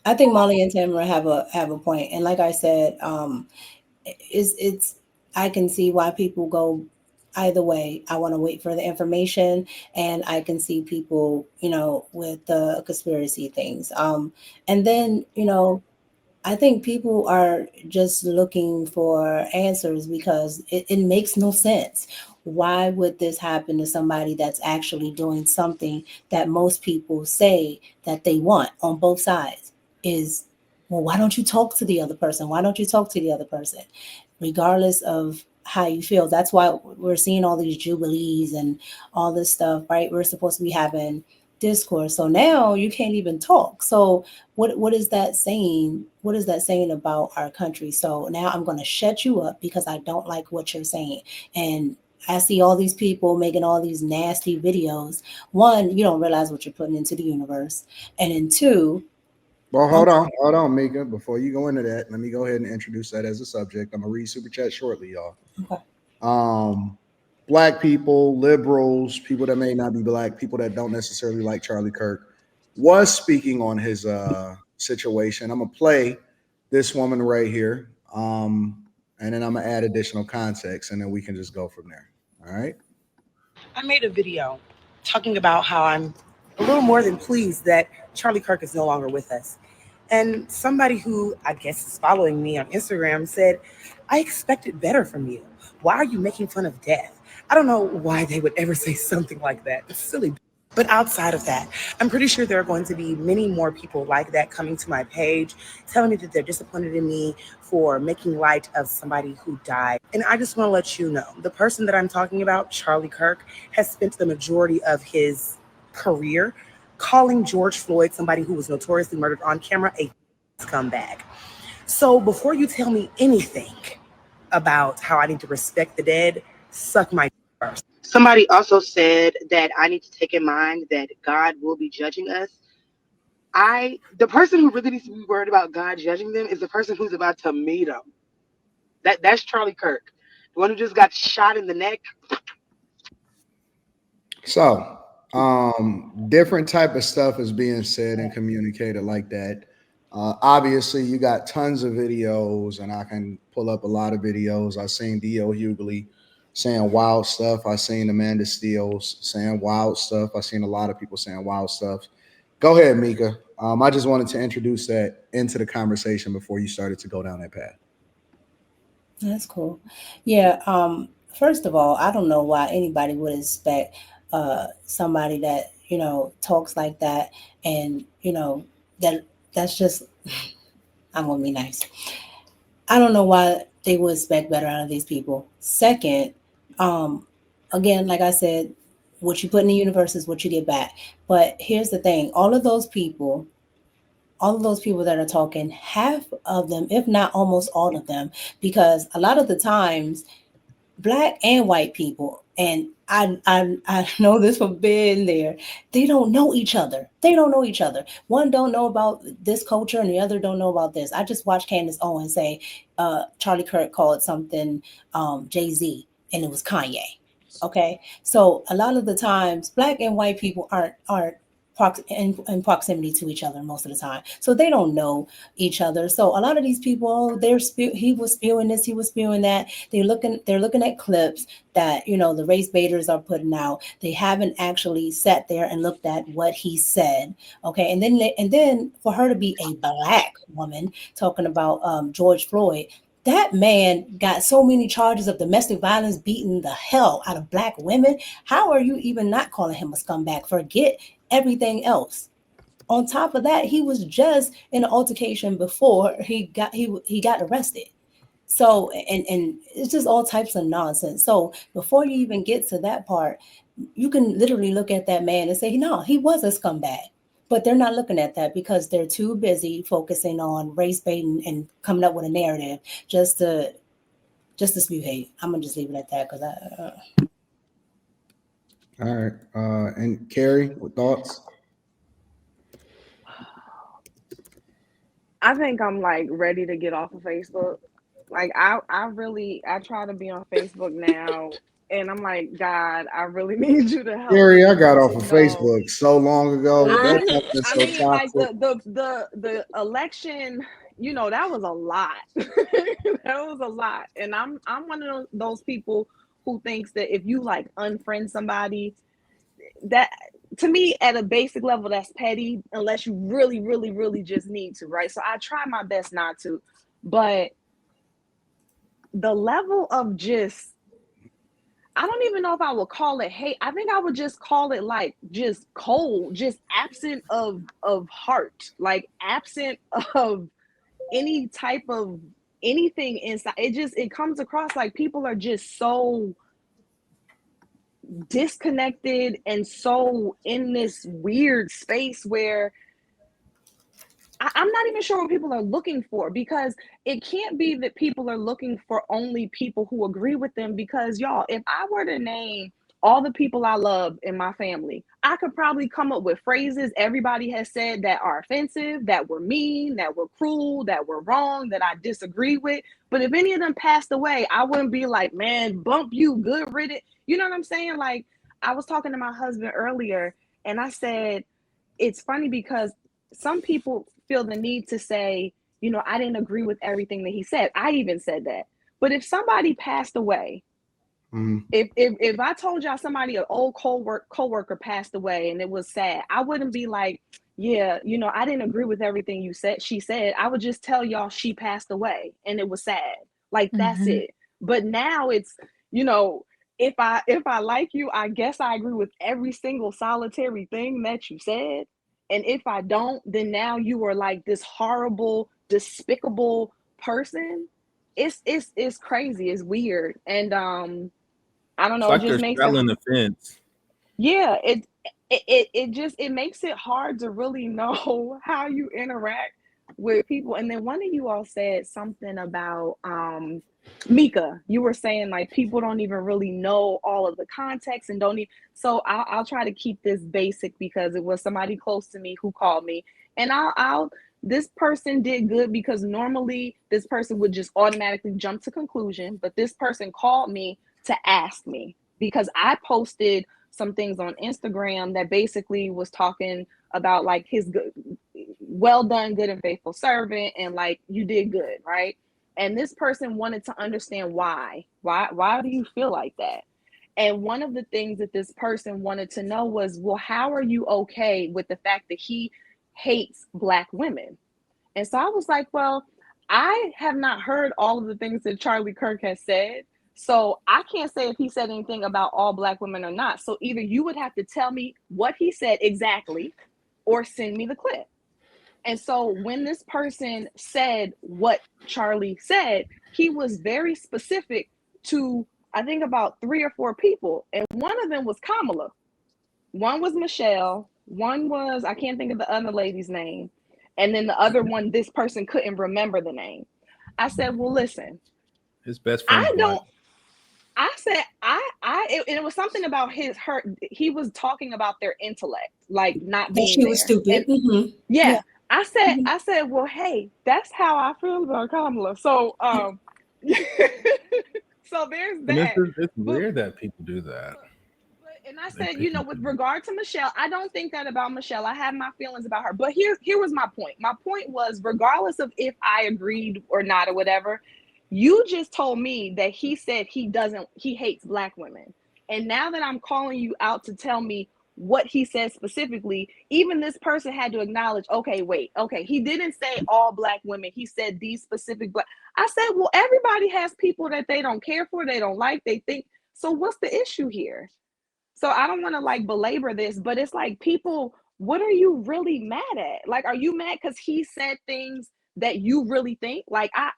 I think Molly and Tamara have a point, and like I said, it's I can see why people go either way. I want to wait for the information, and I can see people, with the conspiracy things. And then I think people are just looking for answers because it makes no sense. Why would this happen to somebody that's actually doing something that most people say that they want on both sides? Is, well, why don't you talk to the other person? Why don't you talk to the other person? Regardless of how you feel. That's why we're seeing all these jubilees and all this stuff, right? We're supposed to be having discourse. So now you can't even talk. So what is that saying? What is that saying about our country? So now I'm going to shut you up because I don't like what you're saying. And I see all these people making all these nasty videos. One, you don't realize what you're putting into the universe, and then two, Well, I'm hold on, Mika. Before you go into that, let me go ahead and introduce that as a subject. I'm gonna read super chat shortly, y'all. okay. Um, Black people, liberals, people that may not be black, people that don't necessarily like Charlie Kirk, was speaking on his situation. I'm gonna play this woman right here, and then I'm gonna add additional context, and then we can just go from there. All right. I made a video talking about how I'm a little more than pleased that Charlie Kirk is no longer with us. And somebody who I guess is following me on Instagram said, I expected better from you. Why are you making fun of death? I don't know why they would ever say something like that. It's silly. But outside of that, I'm pretty sure there are going to be many more people like that coming to my page, telling me that they're disappointed in me for making light of somebody who died. And I just want to let you know the person that I'm talking about, Charlie Kirk, has spent the majority of his career calling George Floyd, somebody who was notoriously murdered on camera, a scumbag. So before you tell me anything about how I need to respect the dead, suck my first. Somebody also said that I need to take in mind that God will be judging us. The person who really needs to be worried about God judging them is the person who's about to meet him. That's Charlie Kirk, the one who just got shot in the neck. So, different type of stuff is being said and communicated like that. Obviously, you got tons of videos, and I can pull up a lot of videos. I've seen D.O. Hughley saying wild stuff. I've seen Amanda Steels saying wild stuff. I've seen a lot of people saying wild stuff. Go ahead, Mika. I just wanted to introduce that into the conversation before you started to go down that path. That's cool. Yeah, first of all, I don't know why anybody would expect somebody that, talks like that, and, that that's just I'm gonna be nice. I don't know why they would expect better out of these people. Second, um, again, like I said, what you put in the universe is what you get back. But here's the thing, all of those people that are talking, half of them, if not almost all of them, because a lot of the times black and white people, and I know this from being there, they don't know each other. They don't know each other. One don't know about this culture and the other don't know about this. I just watched Candace Owens say Charlie Kirk called something Jay-Z, and it was Kanye. Okay, so a lot of the times black and white people aren't in proximity to each other most of the time, so they don't know each other. So a lot of these people, oh, he was spewing this, he was spewing that. They're looking at clips that the race baiters are putting out. They haven't actually sat there and looked at what he said. Okay, and then for her to be a black woman talking about George Floyd, that man got so many charges of domestic violence, beating the hell out of black women. How are you even not calling him a scumbag? Forget everything else. On top of that, he was just in an altercation before he got arrested. So and it's just all types of nonsense. So before you even get to that part, you can literally look at that man and say, no, he was a scumbag. But they're not looking at that because they're too busy focusing on race baiting and coming up with a narrative just to just to spew hate. I'm gonna just leave it at that because All right. And Carrie, with thoughts? I think I'm like ready to get off of Facebook. Like I try to be on Facebook now And I'm like, God, I really need you to help Gary, I me got off to of know. Facebook so long ago. That I stuff is I so mean, like toxic. the election, that was a lot. That was a lot. And I'm one of those people who thinks that if you like unfriend somebody, that to me at a basic level that's petty unless you really, really, really just need to, right? So I try my best not to. But the level of just I don't even know if I would call it hate. I think I would just call it like just cold, just absent of heart, like absent of any type of anything inside. It comes across like people are just so disconnected and so in this weird space where I'm not even sure what people are looking for, because it can't be that people are looking for only people who agree with them. Because, y'all, if I were to name all the people I love in my family, I could probably come up with phrases everybody has said that are offensive, that were mean, that were cruel, that were wrong, that I disagree with. But if any of them passed away, I wouldn't be like, man, bump you, good riddance. You know what I'm saying? Like, I was talking to my husband earlier and I said, it's funny because some people feel the need to say, I didn't agree with everything that he said. I even said that. But if somebody passed away, Mhm. if I told y'all somebody, an old coworker passed away and it was sad, I wouldn't be like, yeah, I didn't agree with everything she said. I would just tell y'all she passed away and it was sad. Like, that's Mhm. it. But now it's, you know, if I like you, I guess I agree with every single solitary thing that you said. And if I don't, then now you are like this horrible, despicable person. It's crazy. It's weird. And I don't It's know, it like just they're makes it, straddling the fence. yeah, it makes it hard to really know how you interact with people. And then one of you all said something about Mika. You were saying like people don't even really know all of the context and don't even, so I'll try to keep this basic because it was somebody close to me who called me. And I'll this person did good because normally this person would just automatically jump to conclusion, but this person called me to ask me because I posted some things on Instagram that basically was talking about like his good, well done, good and faithful servant, and like you did good, right? And this person wanted to understand why do you feel like that? And one of the things that this person wanted to know was, well, how are you okay with the fact that he hates Black women? And so I was like, well, I have not heard all of the things that Charlie Kirk has said. So I can't say if he said anything about all Black women or not. So either you would have to tell me what he said exactly or send me the clip. And so when this person said what Charlie said, he was very specific to, I think, about 3 or 4 people. And one of them was Kamala. One was Michelle. One was, I can't think of the other lady's name. And then the other one, this person couldn't remember the name. I said, well, listen, His best friend's I black. don't, I said, it was something about he was talking about their intellect, like not That being she was there. stupid. And Hmm. yeah, Yeah. I Mhm. said, well, hey, that's how I feel about Kamala. So, so there's And that. it's But weird that people do that. and I They said, pick and with choose. regard to Michelle, I don't think that about Michelle. I have my feelings about her. But here was my point. My point was, regardless of if I agreed or not or whatever, you just told me that he said he hates Black women. And now that I'm calling you out to tell me what he said specifically, even this person had to acknowledge, okay, wait, okay, he didn't say all Black women. He said these specific Black. I said, well, everybody has people that they don't care for, they don't like, they think. So what's the issue here? So I don't want to like belabor this, but it's like, people, what are you really mad at? Like, are you mad because he said things that you really think? Like I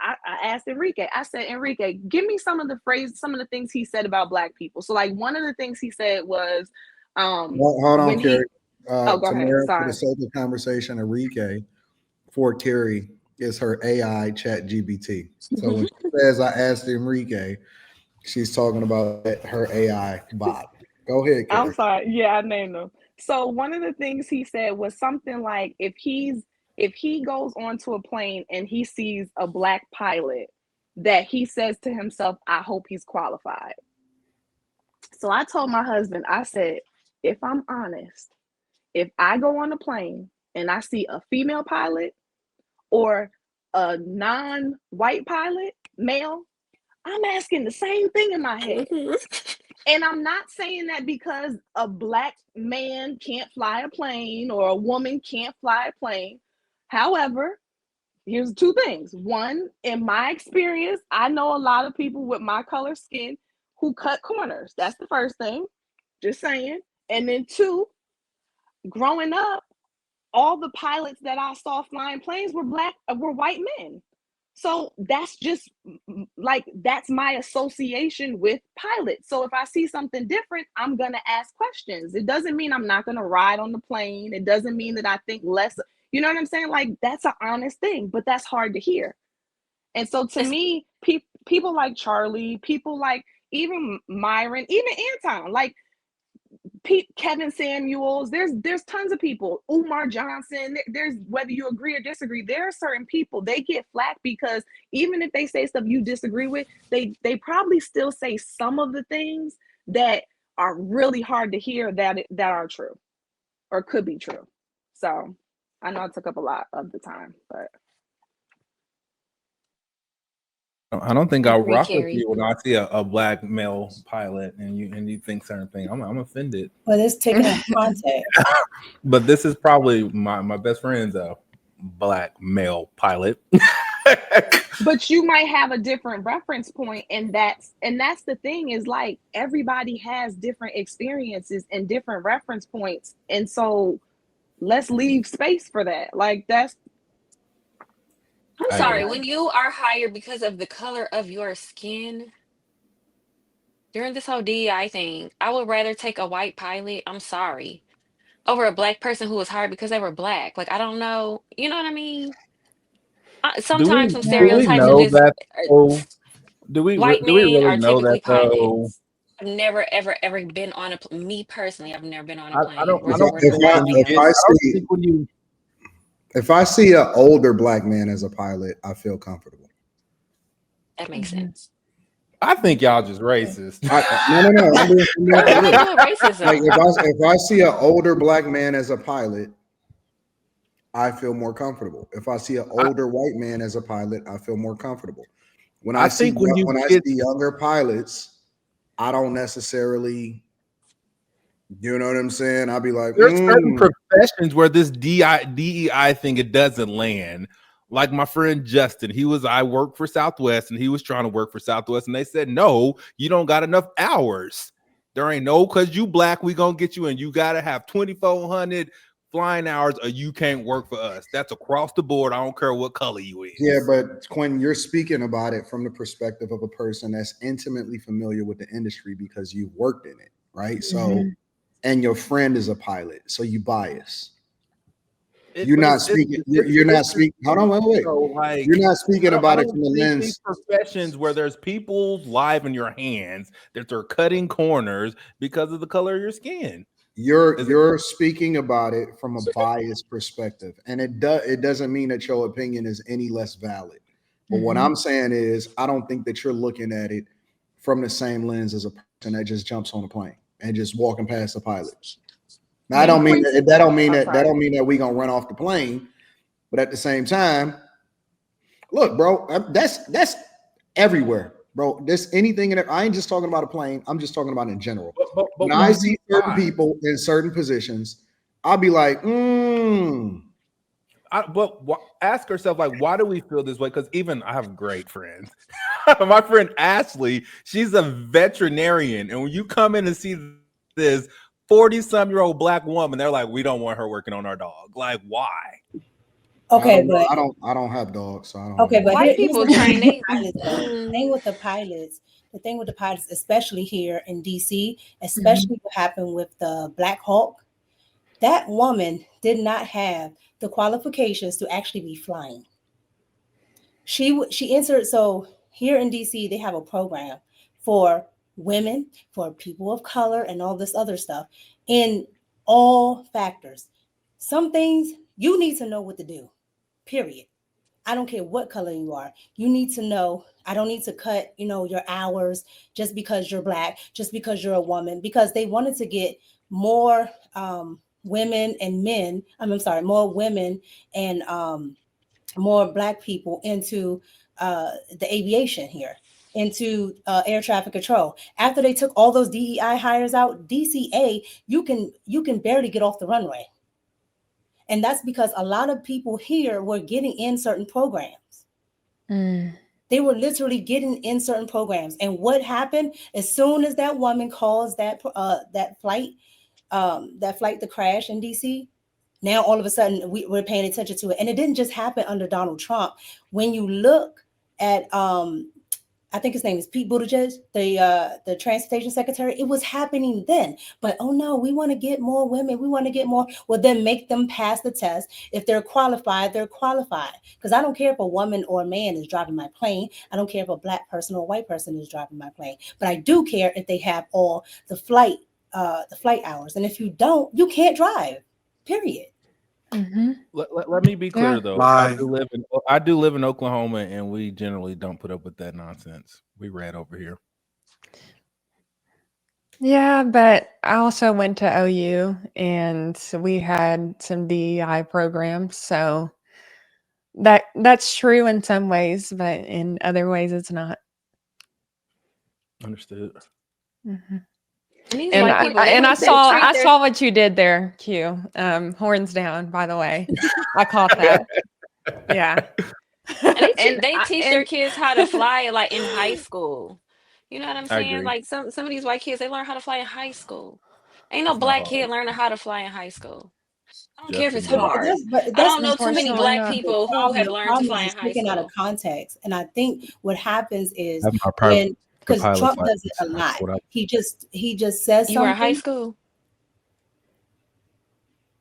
asked Enrique, I said, Enrique, give me some of the some of the things he said about Black people. So like one of the things he said was Hold on, when Carrie. he, oh, go ahead. Tamara, for the Sorry. sake of conversation, Enrique for Terry is her AI chat GBT. So when she says I asked Enrique, she's talking about her AI bot. Go ahead, I'm Carrie. sorry. Yeah, I named him. So one of the things he said was something like, if he goes onto a plane and he sees a Black pilot, that he says to himself, I hope he's qualified. So I told my husband, I said, if I'm honest, if I go on a plane and I see a female pilot or a non-white pilot, male, I'm asking the same thing in my head. And I'm not saying that because a black man can't fly a plane or a woman can't fly a plane. However, here's two things. One, in my experience, I know a lot of people with my color skin who cut corners. That's the first thing. Just saying. And then two, growing up, all the pilots that I saw flying planes were white men. So that's just like that's my association with pilots. So if I see something different, I'm gonna ask questions. It doesn't mean I'm not gonna ride on the plane. It doesn't mean that I think less. You know what I'm saying? Like that's an honest thing, but that's hard to hear. And so to me, people like Charlie, people like even Myron, even Anton, like Kevin Samuels, there's tons of people. Umar Johnson, there's whether you agree or disagree, there are certain people they get flack because even if they say stuff you disagree with, they probably still say some of the things that are really hard to hear that are true or could be true. So I know it took up a lot of the time, but I don't think I I'll agree, rock with Carrie. you when I see a black male pilot and you think certain things. I'm offended. But it's taken out of context. But this is probably my best friend's a black male pilot. but you might have a different reference point, and that's the thing is like everybody has different experiences and different reference points, and so let's leave space for that. Like that's I'm I sorry, agree. when you are hired because of the color of your skin during this whole DEI thing, I would rather take a white pilot. I'm sorry. Over a black person who was hired because they were black. Like, I don't know. You know what I mean? Do we Sometimes some do Yeah, we stereotypes are know just that though? white Do we men really are know that typically though? pilots. I've never, ever, ever been on me personally, I've never been on a I plane don't where I If there I don't were if no think I white when you if get I males. I don't see think when you if I see an older black man as a pilot, I feel comfortable. That makes mhm. sense. I think y'all just racist. No. I'm being What for am I real. doing Like racism? if I see an older black man as a pilot, I feel more comfortable. If I see an I, older white man as a pilot, I feel more comfortable. I think when you When I get see younger pilots, I don't necessarily, you know what I'm saying? I'll be like, there's certain professions where this DEI thing it doesn't land. Like my friend Justin, I worked for Southwest and he was trying to work for Southwest and they said, no, you don't got enough hours. There ain't no because you black, we gonna get you in. You gotta have 2,400 flying hours or you can't work for us. That's across the board. I don't care what color you yeah, is. but Quinn, you're speaking about it from the perspective of a person that's intimately familiar with the industry because you've worked in it, right? So, Mhm. and your friend is a pilot, so you bias. It, but You're not it's speaking. Hold on, wait. You're like not speaking I about it don't from the think these lens. professions where there's people's life in your hands that they're cutting corners because of the color of your skin. Is it? You're speaking about it from a biased perspective, and it doesn't mean that your opinion is any less valid. But what Mhm. I'm saying is, I don't think that you're looking at it from the same lens as a person that just jumps on a plane and just walking past the pilot. Now, I the don't mean principle. I'm that sorry. don't mean that we gonna run off the plane. But at the same time, look, bro, that's everywhere, bro. There's anything in it. I ain't just talking about a plane. I'm just talking about in general. But When when I you see certain fly, people in certain positions, I'll be like, ask yourself like, why do we feel this way? Because even I have great friends. My friend Ashley, she's a veterinarian, and when you come in and see this 40-some-year-old black woman, they're like, we don't want her working on our dog. Like, why? I Okay, don't know. but I don't have dogs, so I don't okay, know. but White here's people the thing train with the they pilots, though. mm, The thing with the pilots, especially here in DC, Mhm. especially what happened with the Black Hawk, that woman did not have the qualifications to actually be flying. She entered. So here in DC, they have a program for women, for people of color, and all this other stuff in all factors. Some things you need to know what to do. Period. I don't care what color you are. You need to know. I don't need to cut, your hours just because you're black, just because you're a woman, because they wanted to get more women and men. I'm sorry, more women and more black people into the aviation here, into air traffic control. After they took all those DEI hires out, DCA, you can barely get off the runway, and that's because a lot of people here were getting in certain programs. Mm. They were literally getting in certain programs, and what happened as soon as that woman caused that flight to crash in DC? Now all of a sudden we're paying attention to it, and it didn't just happen under Donald Trump. When you look at I think his name is Pete Buttigieg, the transportation secretary. It was happening then, but oh no, we want to get more women. We want to get more. Well, then make them pass the test. If they're qualified, they're qualified. Because I don't care if a woman or a man is driving my plane. I don't care if a black person or a white person is driving my plane. But I do care if they have all the flight hours. And if you don't, you can't drive. Period. Mm-hmm. Let me be clear Yeah. though. Bye. I do live in Oklahoma, and we generally don't put up with that nonsense. We rat over here. Yeah, but I also went to OU and we had some DEI programs, so that's true in some ways, but in other ways it's not. Understood. Mm-hmm. And these And white I, people, I- and I they saw treat I their saw what you did there, Q. Horns down, by the way. I caught that. Yeah. and And they I, teach their and kids how to fly like in high school. You know what I'm I saying? agree. Like some of these white kids, they learn how to fly in high school. Ain't no It's not black hard. kid learning how to fly in high school. I don't care if Justin it's But did. hard. I that's don't know too many Unfortunately black not. people who have the learned to problem fly in is high taken out of school. context. And I think what happens is Have my private when because pilot's Trump does it license. a That's lot. what I. He just says You were in high something. school.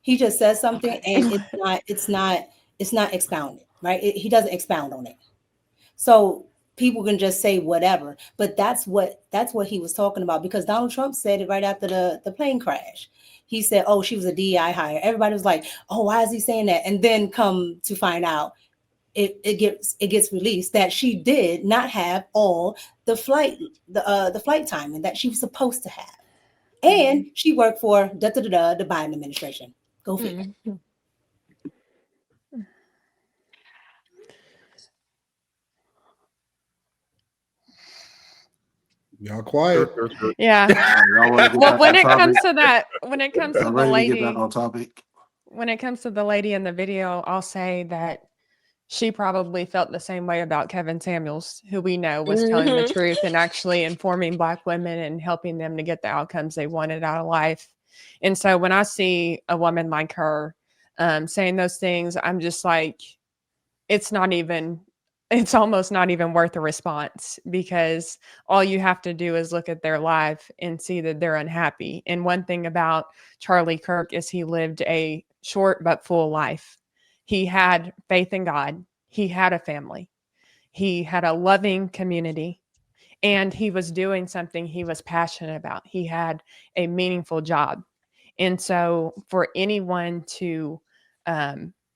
He just says something, Okay. and it's not expounded, right? He doesn't expound on it. So people can just say whatever, but that's what he was talking about, because Donald Trump said it right after the plane crash. He said, "Oh, she was a DEI hire." Everybody was like, "Oh, why is he saying that?" And then come to find out, it gets released that she did not have all the flight time and that she was supposed to have, and she worked for the Biden administration. Go figure. Mm-hmm. Y'all quiet. Yeah. Y'all want to get Well, back on topic? when it comes to Y'all the ready to get back lady, on topic? when it comes to the lady in the video, I'll say that she probably felt the same way about Kevin Samuels, who we know was telling the Mm-hmm. truth and actually informing Black women and helping them to get the outcomes they wanted out of life. And so when I see a woman like her saying those things, I'm just like, it's not even, it's almost not even worth a response, because all you have to do is look at their life and see that they're unhappy. And one thing about Charlie Kirk is he lived a short but full life. He had faith in God, he had a family, he had a loving community, and he was doing something he was passionate about. He had a meaningful job. And so for anyone to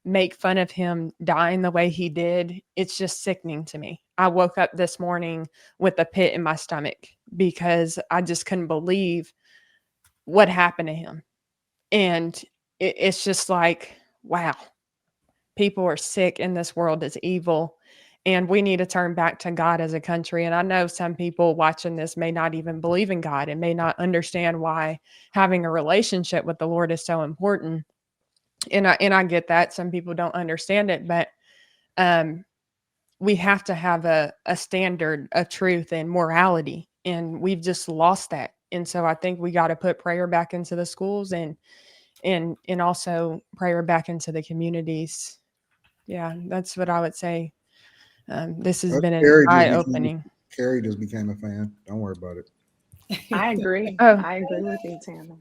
make fun of him dying the way he did, it's just sickening to me. I woke up this morning with a pit in my stomach because I just couldn't believe what happened to him. And it's just like, wow, people are sick and this world is evil. And we need to turn back to God as a country. And I know some people watching this may not even believe in God and may not understand why having a relationship with the Lord is so important. And I get that some people don't understand it, but um, we have to have a standard of truth and morality, and we've just lost that. And so I think we got to put prayer back into the schools and also prayer back into the communities. Yeah, that's what I would say. This has been an Carrie just eye became opening. Carrie just became a fan. Don't worry about it. I agree. Oh, I agree with you, Tana.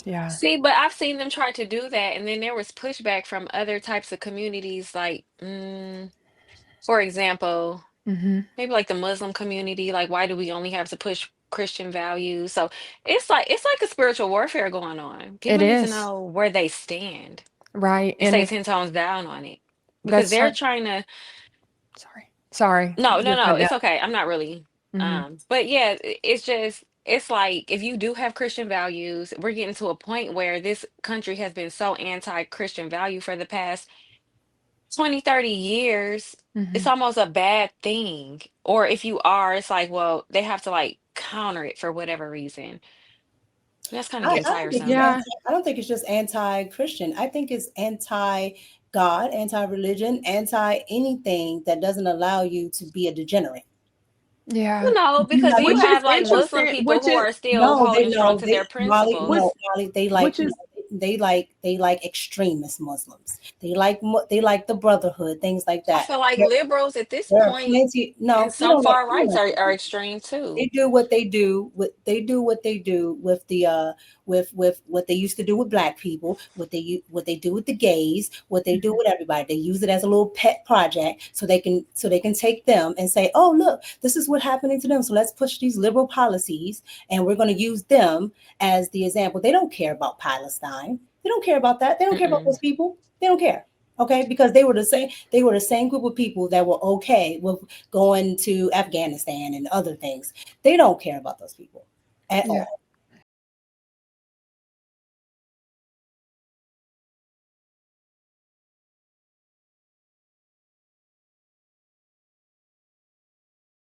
yeah. See, but I've seen them try to do that, and then there was pushback from other types of communities, like, for example, Hmm. maybe like the Muslim community. Like, why do we only have to push Christian values? So it's like a spiritual warfare going on. It People need to is. know where they stand Right. and stay 10 tones down on it. because That's they're so trying to. sorry. No, no, You're no, cutting it's out. okay. I'm not really. Mhm. But yeah, it's just it's like if you do have Christian values, we're getting to a point where this country has been so anti-Christian value for the past 20, 30 years. It's Mhm. almost a bad thing. Or if you are, it's like, well, they have to like counter it for whatever reason. That's kind of getting I don't think it's tiresome. Yeah. I don't think it's just anti-Christian. I think it's anti-God, anti-religion, anti anything that doesn't allow you to be a degenerate. You Yeah. know, You because have you Which is have like Muslim interesting. people Which who is are still no, they holding strong no, to they their Molly, which no, principles. Molly, they which like is they like extremist Muslims. They like the Brotherhood, things like I that. feel like There, liberals at this there are point plenty. and No, some far you rights don't are know. extreme They too. do what they do with they do with the with what they used to do with black people, what they do with the gays, what they do Mhm. with everybody. They use it as a little pet project so they can take them and say, oh look, this is what happening to them. So let's push these liberal policies and we're going to use them as the example. They don't care about Palestine. They don't care about that. They don't care about Mm-mm. those people. They don't care. Okay, because they were the same group of people that were okay with going to Afghanistan and other things. They don't care about those people at Yeah. all.